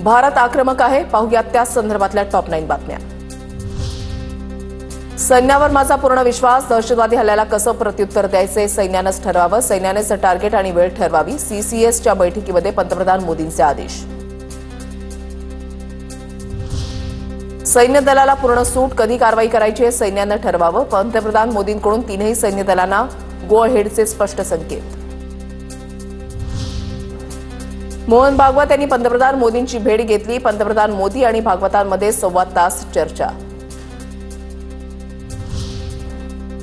भारत आक्रमक आहे, पाहूयात त्या संदर्भातल्या टॉप 9 बातम्या। सैन्यावर माझा पूर्ण विश्वास, दहशतवादी हल्ल्याला कसं प्रत्युत्तर द्यायचे सैन्यानंच ठरवावं, सैन्यानेच टार्गेट आणि वेळ ठरवावी, सीसीएसच्या बैठकीमध्ये पंतप्रधान मोदींचे आदेश। सैन्य दलाला पूर्ण सूट, कधी कारवाई करायची हे सैन्यानं ठरवावं, पंतप्रधान मोदींकडून तीनही सैन्य दलांना गो अहेडचे स्पष्ट संकेत। मोहन भागवत यांनी पंतप्रधान मोदींची भेट घेतली, पंतप्रधान मोदी आणि भागवतांमध्ये 1.25 तास चर्चा।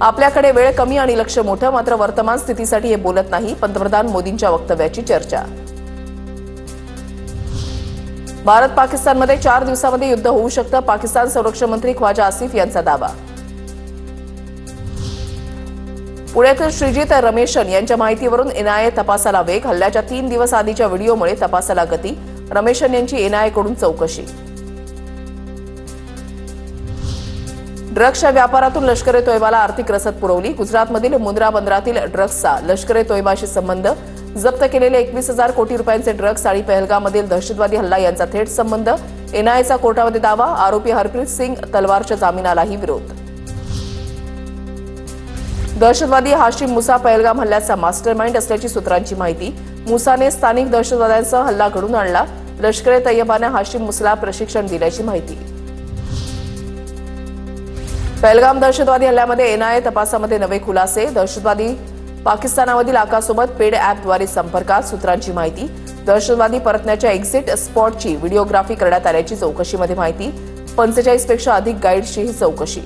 आपल्याकडे वेळ कमी आणि लक्ष मोठं, मात्र वर्तमान स्थितीसाठी हे बोलत नाही, पंतप्रधान मोदींच्या वक्तव्याची चर्चा। भारत पाकिस्तानमध्ये 4 दिवसांमध्ये युद्ध होऊ शकतं, पाकिस्तान संरक्षण मंत्री ख्वाजा आसिफ यांचा दावा। पुण्यातील श्रीजित रमेशन यांच्या माहितीवरून एनआयए तपासाला वेग, हल्ल्याच्या 3 दिवस आधीच्या व्हिडिओमुळे तपासाला गती, रमेशन यांची एनआयएकडून चौकशी। ड्रग्सच्या व्यापारातून लष्कर ए तोयबाला आर्थिक रसद पुरवली, गुजरातमधील मुंद्रा बंदरातील ड्रग्सचा लष्कर ए तोयबाशी संबंध, जप्त केलेले 21,000 कोटी रुपयांचे ड्रग्स आणि पहलगाममधील दहशतवादी हल्ला यांचा थेट संबंध, एनआयएचा कोर्टामध्ये दावा, आरोपी हरप्रीत सिंग तलवारच्या जामिनालाही विरोध। दहशतवादी हाशिम मुसा पहलगाम हल्ल्याचा मास्टरमाइंड असल्याची सूत्रांची माहिती, मुसाने स्थानिक दहशतवाद्यांसह हल्ला घडवून आणला, लष्कर ए तय्यबाने हाशिम मुसाला प्रशिक्षण दिल्याची माहिती। पहलगाम दहशतवादी हल्ल्यामध्ये एनआयए तपासामध्ये नवे खुलासे, दहशतवादी पाकिस्तानामधील आकासोबत पेड ॲपद्वारे संपर्कात, सूत्रांची माहिती, दहशतवादी परतण्याच्या एक्झिट स्पॉटची व्हिडिओग्राफी करण्यात आल्याची चौकशीमध्ये माहिती, 45 पेक्षा अधिक गाईड्सचीही चौकशी।